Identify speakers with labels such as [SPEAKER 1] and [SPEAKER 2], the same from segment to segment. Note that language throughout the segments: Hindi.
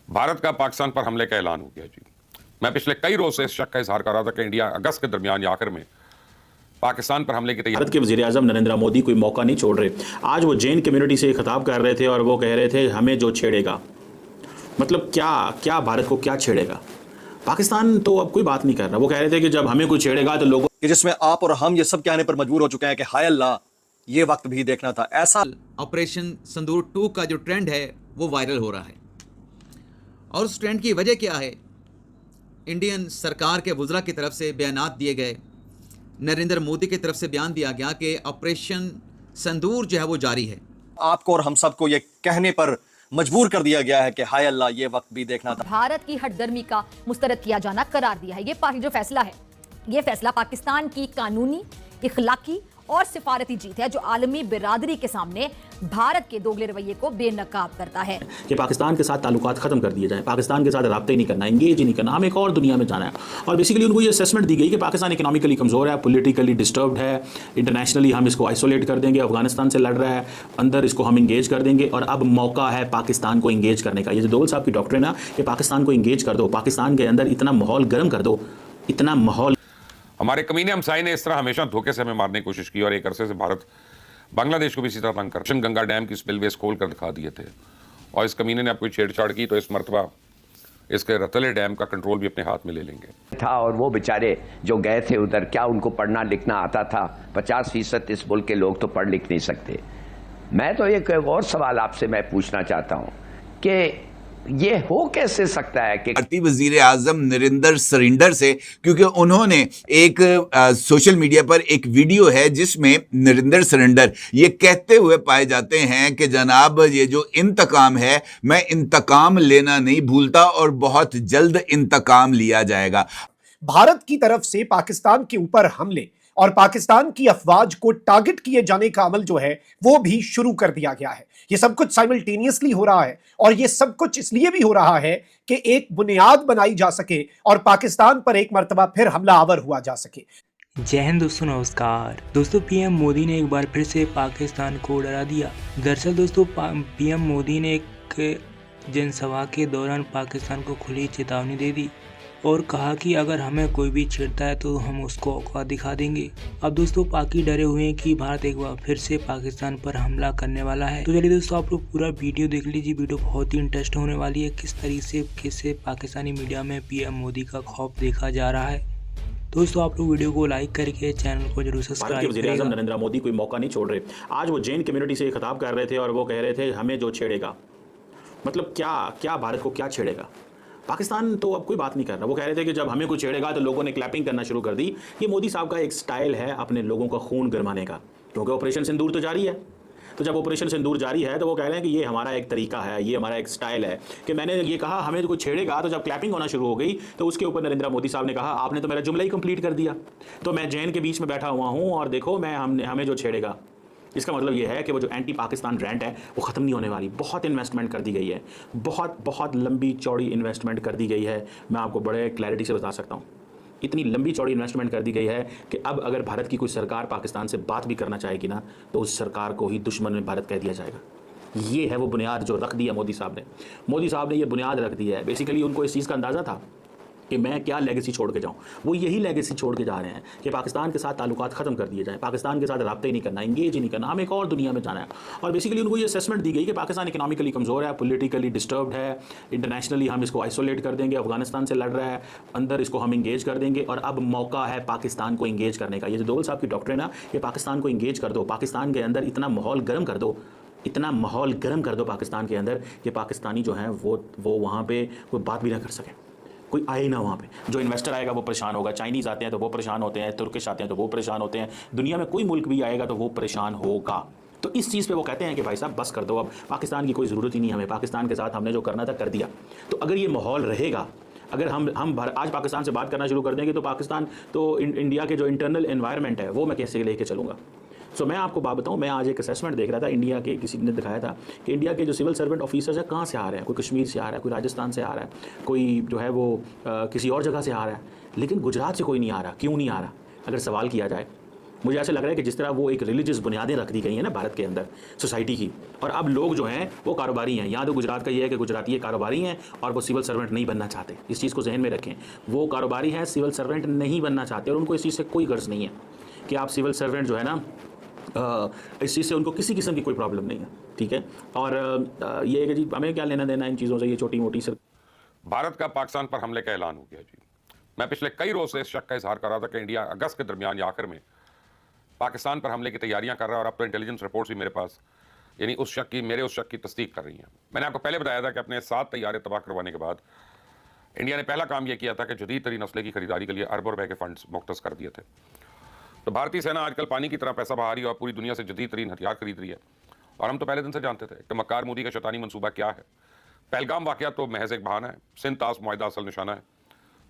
[SPEAKER 1] भारत का पाकिस्तान पर हमले का ऐलान हो गया जी। मैं पिछले कई रोज से इस शक का इजहार कर रहा था कि इंडिया अगस्त के दरमियान या आखिर में पाकिस्तान पर हमले की तैयारी।
[SPEAKER 2] भारत के वजीर आजम नरेंद्र मोदी कोई मौका नहीं छोड़ रहे। आज वो जैन कम्युनिटी से खिताब कर रहे थे और वो कह रहे थे हमें जो छेड़ेगा, मतलब क्या भारत को क्या छेड़ेगा। पाकिस्तान तो अब कोई बात नहीं कर रहा। वो कह रहे थे कि जब हमें कोई छेड़ेगा तो लोगों
[SPEAKER 3] कि जिसमें आप और हम ये सब कहने पर मजबूर हो चुके हैं कि हाय अल्लाह, ये वक्त भी देखना था। ऐसा
[SPEAKER 4] ऑपरेशन सिंदूर 2 का जो ट्रेंड है वो वायरल हो रहा है और उस ट्रेंड की वजह क्या है? इंडियन सरकार के वज़रा की तरफ से बयानात दिए गए, नरेंद्र मोदी की तरफ से बयान दिया गया कि ऑपरेशन सिंदूर जो है वो जारी है।
[SPEAKER 3] आपको और हम सबको ये कहने पर मजबूर कर दिया गया है कि हाय अल्लाह, ये वक्त भी देखना था।
[SPEAKER 5] भारत की हठधर्मी का मुस्तरद किया जाना करार दिया है। ये जो फैसला है, ये फैसला पाकिस्तान की कानूनी, इखलाकी और सिफारती जीत है जो आलमी बिरादरी के सामने भारत के दोगले रवैये को बेनकाब करता है
[SPEAKER 2] कि पाकिस्तान के साथ ताल्लुकात खत्म कर दिए जाएं, पाकिस्तान के साथ राब्ते ही नहीं करना, इंगेज ही नहीं करना, हमें एक और दुनिया में जाना है। और बेसिकली उनको ये असेसमेंट दी गई कि पाकिस्तान इकोनॉमिकली कमज़ोर है, पॉलिटिकली डिस्टर्ब्ड है, इंटरनेशनली हम इसको आइसोलेट कर देंगे, अफगानिस्तान से लड़ रहा है, अंदर इसको हम इंगेज कर देंगे और अब मौका है पाकिस्तान को इंगेज करने का। ये जो दोवल साहब की डॉक्ट्रिन है कि पाकिस्तान को इंगेज कर दो, पाकिस्तान के अंदर इतना माहौल गर्म कर दो, इतना माहौल।
[SPEAKER 1] हमारे कमीने हमसाई ने इस तरह हमेशा धोखे से हमें मारने की कोशिश की और एक अरसे से भारत बांग्लादेश को भी इसी तरह तंग कर गंगा डैम की स्पिलवेज खोल कर दिखा दिए थे और इस कमीने ने अब कोई छेड़छाड़ की तो इस मरतबा इसके रतले डैम का कंट्रोल भी अपने हाथ में ले लेंगे
[SPEAKER 6] था। और वो बेचारे जो गए थे उधर, क्या उनको पढ़ना लिखना आता था? 50% इस मुल्क के लोग तो पढ़ लिख नहीं सकते। मैं तो एक और सवाल आपसे मैं पूछना चाहता हूं कि ये हो कैसे सकता है कि
[SPEAKER 7] भारतीय वजीर आजम नरेंद्र सरेंडर से, क्योंकि उन्होंने एक सोशल मीडिया पर एक वीडियो है जिसमें नरेंद्र सरेंडर ये कहते हुए पाए जाते हैं कि जनाब ये जो इंतकाम है, मैं इंतकाम लेना नहीं भूलता और बहुत जल्द इंतकाम लिया जाएगा।
[SPEAKER 8] भारत की तरफ से पाकिस्तान के ऊपर हमले और पाकिस्तान की अफवाज को टारगेट किए जाने का अमल जो है वो भी शुरू कर दिया गया है। ये सब कुछ साइमल्टेनियसली हो रहा है और ये सब कुछ इसलिए भी हो रहा है कि एक बुनियाद बनाई जा सके और पाकिस्तान पर एक मर्तबा फिर हमला आवर हुआ जा सके।
[SPEAKER 9] जय हिंद दोस्तों, नमस्कार दोस्तों। पीएम मोदी ने एक बार फिर से पाकिस्तान को डरा दिया। दरअसल दोस्तों, पीएम मोदी ने एक जनसभा के दौरान पाकिस्तान को खुली चेतावनी दे दी और कहा कि अगर हमें कोई भी छेड़ता है तो हम उसको औकात दिखा देंगे। अब दोस्तों, पाकि डरे हुए हैं कि भारत एक बार फिर से पाकिस्तान पर हमला करने वाला है। तो चलिए दोस्तों, आप लोग पूरा वीडियो देख लीजिए। वीडियो बहुत ही इंटरेस्टिंग होने वाली है। किस तरीके से पाकिस्तानी मीडिया में पीएम मोदी का खौफ देखा जा रहा है। दोस्तों, आप लोग वीडियो को लाइक करके चैनल को जरूर सब्सक्राइब करिएगा।
[SPEAKER 2] वज़ीर आज़म नरेंद्र मोदी कोई मौका नहीं छोड़ रहे। आज वो जैन कम्युनिटी से खिताब कर रहे थे और वो कह रहे थे हमें जो छेड़ेगा, मतलब क्या भारत को क्या छेड़ेगा। पाकिस्तान तो अब कोई बात नहीं कर रहा। वो कह रहे थे कि जब हमें कोई छेड़ेगा तो लोगों ने क्लैपिंग करना शुरू कर दी। ये मोदी साहब का एक स्टाइल है अपने लोगों का खून गरमाने का, क्योंकि ऑपरेशन सिंदूर तो जारी है। तो जब ऑपरेशन सिंदूर जारी है तो वो कह रहे हैं कि ये हमारा एक तरीका है, ये हमारा एक स्टाइल है कि मैंने ये कहा हमें कोई छेड़ेगा, तो जब क्लैपिंग होना शुरू हो गई तो उसके ऊपर नरेंद्र मोदी साहब ने कहा आपने तो मेरा जुमला ही कंप्लीट कर दिया, तो मैं जैन के बीच में बैठा हुआ हूँ और देखो मैं हमें जो छेड़ेगा। इसका मतलब ये है कि वो जो एंटी पाकिस्तान रैंट है वो ख़त्म नहीं होने वाली। बहुत इन्वेस्टमेंट कर दी गई है, बहुत लंबी चौड़ी इन्वेस्टमेंट कर दी गई है। मैं आपको बड़े क्लैरिटी से बता सकता हूँ, इतनी लंबी चौड़ी इन्वेस्टमेंट कर दी गई है कि अब अगर भारत की कोई सरकार पाकिस्तान से बात भी करना चाहेगी ना तो उस सरकार को ही दुश्मन में भारत कह दिया जाएगा। ये है वो बुनियाद जो रख दी है मोदी साहब ने। मोदी साहब ने ये बुनियाद रख दी है। बेसिकली उनको इस चीज़ का अंदाज़ा था कि मैं क्या लेगेसी छोड़ के जाऊं। वो यही लेगेसी छोड़ के जा रहे हैं कि पाकिस्तान के साथ ताल्लुकात खत्म कर दिए जाएं, पाकिस्तान के साथ राब्ते ही नहीं करना, इंगेज ही नहीं करना, हमें एक और दुनिया में जाना है। और बेसिकली उनको ये असेसमेंट दी गई कि पाकिस्तान इकोनॉमिकली कमज़ोर है, पॉलिटिकली डिस्टर्ब्ड है, इंटरनेशनली हम इसको आइसोलेट कर देंगे, अफगानिस्तान से लड़ रहा है, अंदर इसको हम इंगेज कर देंगे और अब मौका है पाकिस्तान को इंगेज करने का। ये जो दोवल साहब की डॉक्ट्रिन है कि पाकिस्तान को इंगेज कर दो, पाकिस्तान के अंदर इतना माहौल गर्म कर दो, इतना माहौल गर्म कर दो पाकिस्तान के अंदर कि पाकिस्तानी जो हैं वो वहाँ पे कोई बात भी ना कर सकें, कोई आए ही ना वहाँ पे। जो इन्वेस्टर आएगा वो परेशान होगा, चाइनीज़ आते हैं तो वो परेशान होते हैं, तुर्किश आते हैं तो वो परेशान होते हैं, दुनिया में कोई मुल्क भी आएगा तो वो परेशान होगा। तो इस चीज़ पे वो कहते हैं कि भाई साहब बस कर दो, अब पाकिस्तान की कोई ज़रूरत ही नहीं हमें, पाकिस्तान के साथ हमने जो करना था कर दिया। तो अगर ये माहौल रहेगा, अगर हम आज पाकिस्तान से बात करना शुरू कर देंगे तो पाकिस्तान तो इंडिया के जो इंटरनल एनवायरनमेंट है वो मैं कैसे लेके चलूँगा। सो मैं आपको बात बताऊं, मैं आज एक असेसमेंट देख रहा था, इंडिया के किसी ने दिखाया था कि इंडिया के जो सिविल सर्वेंट ऑफिसर्स हैं कहाँ से आ रहे हैं। कोई कश्मीर से आ रहा है, कोई राजस्थान से आ रहा है, कोई जो है वो किसी और जगह से आ रहा है, लेकिन गुजरात से कोई नहीं आ रहा। क्यों नहीं आ रहा? अगर सवाल किया जाए मुझे ऐसे लग रहा है कि जिस तरह वो एक रिलीजियस बुनियादें रख दी गई हैं ना भारत के अंदर सोसाइटी की, और अब लोग जो हैं वो कारोबारी हैं। यहाँ तो गुजरात का ये है कि गुजराती ये कारोबारी हैं और वो सिविल सर्वेंट नहीं बनना चाहते। इस चीज़ को जहन में रखें, वो कारोबारी हैं, सिविल सर्वेंट नहीं बनना चाहते, और उनको इस चीज़ से कोई गर्ज नहीं है कि आप सिविल सर्वेंट जो है ना, इस चीज़ से उनको किसी किस्म की कोई प्रॉब्लम नहीं है, ठीक है। और ये है कि जी हमें क्या लेना देना इन चीज़ों से, ये छोटी मोटी सर।
[SPEAKER 1] भारत का पाकिस्तान पर हमले का ऐलान हो गया जी। मैं पिछले कई रोज से इस शक का इजहार कर रहा था कि इंडिया अगस्त के दरमियान या आखिर में पाकिस्तान पर हमले की तैयारियां कर रहा है, और अब तो इंटेलिजेंस रिपोर्ट्स भी मेरे पास यानी मेरे उस शक की तस्दीक कर रही हैं। मैंने आपको पहले बताया था कि अपने 7 तैयारे तबाह करवाने के बाद इंडिया ने पहला काम यह किया था कि जदीद तरीन असले की खरीदारी के लिए अरबों रुपए के फंड्स मुख्तस कर दिए थे। तो भारतीय सेना आजकल पानी की तरह पैसा बहा रही है और पूरी दुनिया से जदीद तरीन हथियार खरीद रही है, और हम तो पहले दिन से जानते थे कि मक्कार मोदी का शैतानी मनसूबा क्या है। पहलगाम वाक़या तो महज एक बहाना है, सिंध ताश मुआहदा असल निशाना है।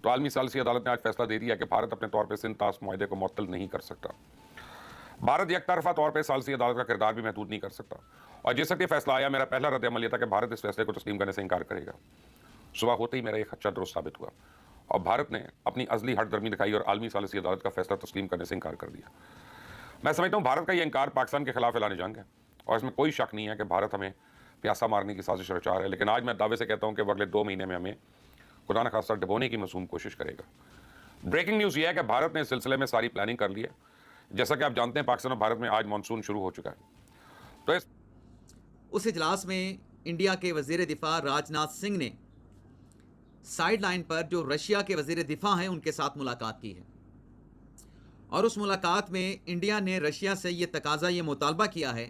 [SPEAKER 1] तो आलमी सालिसी अदालत ने आज फैसला दे दिया कि भारत अपने तौर पर सिंध ताश मुआहदे को मुअत्तल नहीं कर सकता। भारत एक तरफा तौर पर सालिसी अदालत का किरदार भी महदूद नहीं कर सकता, और जैसा कि फैसला आया, मेरा पहला रद्द-ए-अमल यह था कि भारत इस फैसले को तस्लीम करने से इनकार करेगा। सुबह होते ही मेरा एक खदशा दुरुस्त साबित हुआ और भारत ने अपनी अजली हटदर्मी दिखाई और आलमी सालिसी अदालत का फैसला तस्लीम करने से इनकार कर दिया। मैं समझता हूँ भारत का यह इनकार पाकिस्तान के खिलाफ ऐलान जंग है, और इसमें कोई शक नहीं है कि भारत हमें प्यासा मारने की साजिश रचा है। लेकिन आज मैं दावे से कहता हूँ कि अगले 2 महीने में हमें खुदा न खास्ता डुबोने की मासूम कोशिश करेगा। ब्रेकिंग न्यूज़ यह है कि भारत ने इस सिलसिले में सारी प्लानिंग कर ली है। जैसा कि आप जानते हैं, पाकिस्तान और भारत में आज मानसून शुरू हो चुका है। तो
[SPEAKER 4] उस इजलास में इंडिया के वजीर दिफा राजनाथ सिंह ने साइड लाइन पर जो रशिया के वजीर दिफा हैं उनके साथ मुलाकात की है, और उस मुलाकात में इंडिया ने रशिया से ये तकाजा, ये मुतालबा किया है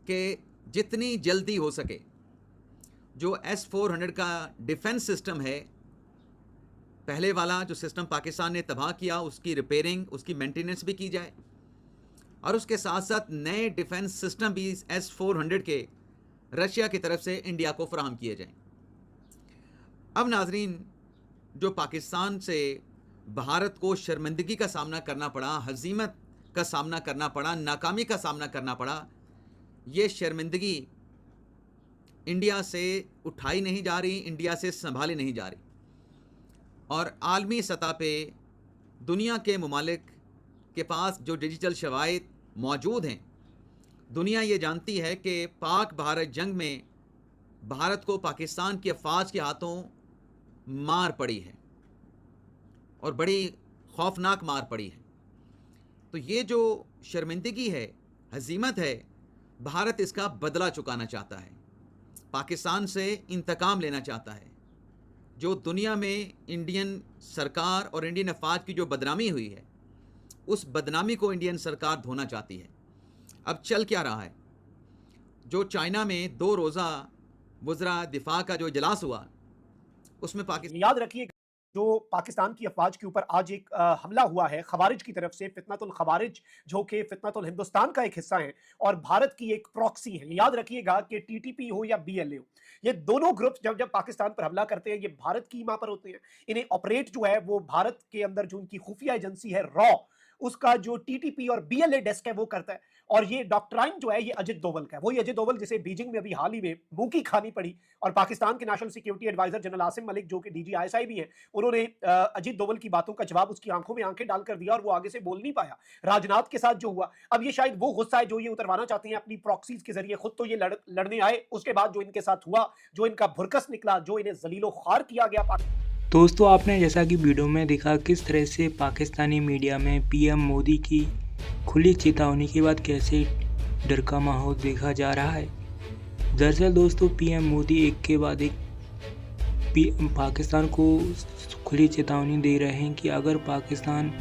[SPEAKER 4] कि जितनी जल्दी हो सके जो S-400 का डिफेंस सिस्टम है, पहले वाला जो सिस्टम पाकिस्तान ने तबाह किया, उसकी रिपेयरिंग, उसकी मेंटेनेंस भी की जाए, और उसके साथ साथ नए डिफेंस सिस्टम भी S-400 के रशिया की तरफ से इंडिया को फराहम किए जाएं। अब नाजरीन, जो पाकिस्तान से भारत को शर्मिंदगी का सामना करना पड़ा, हजीमत का सामना करना पड़ा, नाकामी का सामना करना पड़ा, ये शर्मिंदगी इंडिया से उठाई नहीं जा रही, इंडिया से संभाली नहीं जा रही, और आलमी सतह पे दुनिया के ममालिक के पास जो डिजिटल शवाहिद मौजूद हैं, दुनिया ये जानती है कि पाक भारत जंग में भारत को पाकिस्तान की अफवाज के हाथों मार पड़ी है, और बड़ी खौफनाक मार पड़ी है। तो ये जो शर्मिंदगी है, हजीमत है, भारत इसका बदला चुकाना चाहता है, पाकिस्तान से इंतकाम लेना चाहता है। जो दुनिया में इंडियन सरकार और इंडियन अफवाज की जो बदनामी हुई है, उस बदनामी को इंडियन सरकार धोना चाहती है। अब चल क्या रहा है, जो चाइना में 2 रोज़ा वज़रा दिफा का जो इजलास हुआ, उसमें पाकिस्तान,
[SPEAKER 8] याद रखिए जो पाकिस्तान की अफवाज के ऊपर आज एक हमला हुआ है खवारिज की तरफ से, फितनतुल खवारिज जो कि फितनतुल हिंदुस्तान का एक हिस्सा है और भारत की एक प्रॉक्सी है। याद रखिएगा कि टीटीपी हो या बीएलए हो, ये दोनों ग्रुप जब पाकिस्तान पर हमला करते हैं, ये भारत की ईमा पर होते हैं। इन्हें ऑपरेट जो है वो भारत के अंदर जो उनकी खुफिया एजेंसी है रॉ, उसका जो टीटीपी और बीएलए डेस्क है वो करता है। और ये डॉक्ट्राइन जो है ये अजित दोवल का है, वही अजित दोवल जिसे बीजिंग में अभी हाल ही में मुंह की खानी पड़ी, और पाकिस्तान के national security adviser general Asim Malik जो कि DGISI भी हैं, उन्होंने अजित दोवल की बातों का जवाब उसकी आंखों में आंखें डालकर दिया और वो आगे से बोल नहीं पाया। राजनाथ के साथ जो हुआ, अब ये शायद वो गुस्सा है जो ये उतरवाना चाहते हैं अपनी प्रॉक्सीज के जरिए। खुद तो ये लड़ने आए, उसके बाद जो इनके साथ हुआ, जो इनका भुरकस निकला, जो इन्हें जलीलो ख्वार किया गया।
[SPEAKER 9] दोस्तों, आपने जैसा कि वीडियो में देखा किस तरह से पाकिस्तानी मीडिया में PM मोदी की खुली चेतावनी के बाद कैसे डर का माहौल देखा जा रहा है। दरअसल दोस्तों, PM मोदी एक के बाद एक पाकिस्तान को खुली चेतावनी दे रहे हैं कि अगर पाकिस्तान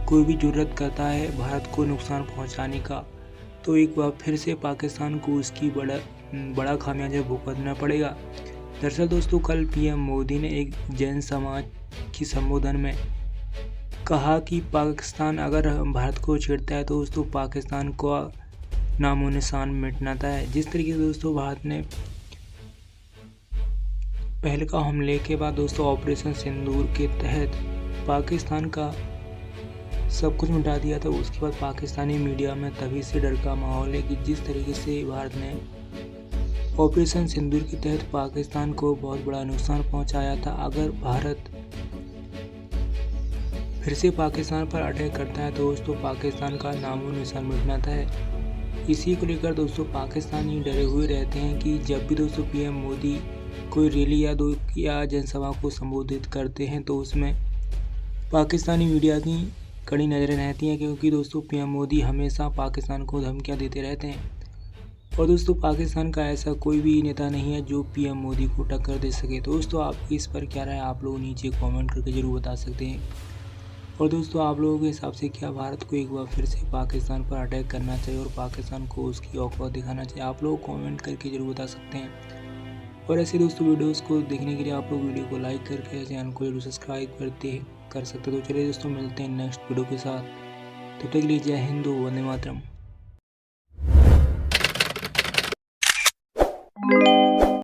[SPEAKER 9] कोई भी जुर्रत करता है भारत को नुकसान पहुंचाने का, तो एक बार फिर से पाकिस्तान को उसकी बड़ा खामियाजा भुगतना पड़ेगा। दरअसल दोस्तों, कल PM मोदी ने एक जैन समाज की संबोधन में कहा कि पाकिस्तान अगर भारत को छेड़ता है तो दोस्तों पाकिस्तान को नामो निशान मिटनाता है। जिस तरीके से दोस्तों भारत ने पहलगाम हमले के बाद दोस्तों ऑपरेशन सिंदूर के तहत पाकिस्तान का सब कुछ मिटा दिया था, उसके बाद पाकिस्तानी मीडिया में तभी से डर का माहौल है कि जिस तरीके से भारत ने ऑपरेशन सिंदूर के तहत पाकिस्तान को बहुत बड़ा नुकसान पहुंचाया था, अगर भारत फिर से पाकिस्तान पर अटैक करता है तो दोस्तों पाकिस्तान का नामो निशान मिट जाता है। इसी को लेकर दोस्तों पाकिस्तानी डरे हुए रहते हैं कि जब भी दोस्तों पीएम मोदी कोई रैली या जनसभा को संबोधित करते हैं तो उसमें पाकिस्तानी मीडिया की कड़ी नज़रें रहती हैं, क्योंकि दोस्तों पीएम मोदी हमेशा पाकिस्तान को धमकियां देते रहते हैं। और दोस्तों पाकिस्तान का ऐसा कोई भी नेता नहीं है जो पीएम मोदी को टक्कर दे सके। तो दोस्तों आपकी इस पर क्या राय आप लोग नीचे कमेंट करके ज़रूर बता सकते हैं। और दोस्तों आप लोगों के हिसाब से क्या भारत को एक बार फिर से पाकिस्तान पर अटैक करना चाहिए और पाकिस्तान को उसकी औकात दिखाना चाहिए? आप लोग कमेंट करके ज़रूर बता सकते हैं। और ऐसे दोस्तों वीडियोस को देखने के लिए आप लोग वीडियो को लाइक करके चैनल को जरूर सब्सक्राइब कर सकते। तो चलिए दोस्तों मिलते हैं नेक्स्ट वीडियो के साथ। तब तक के लिए जय हिंद, वंदे मातरम।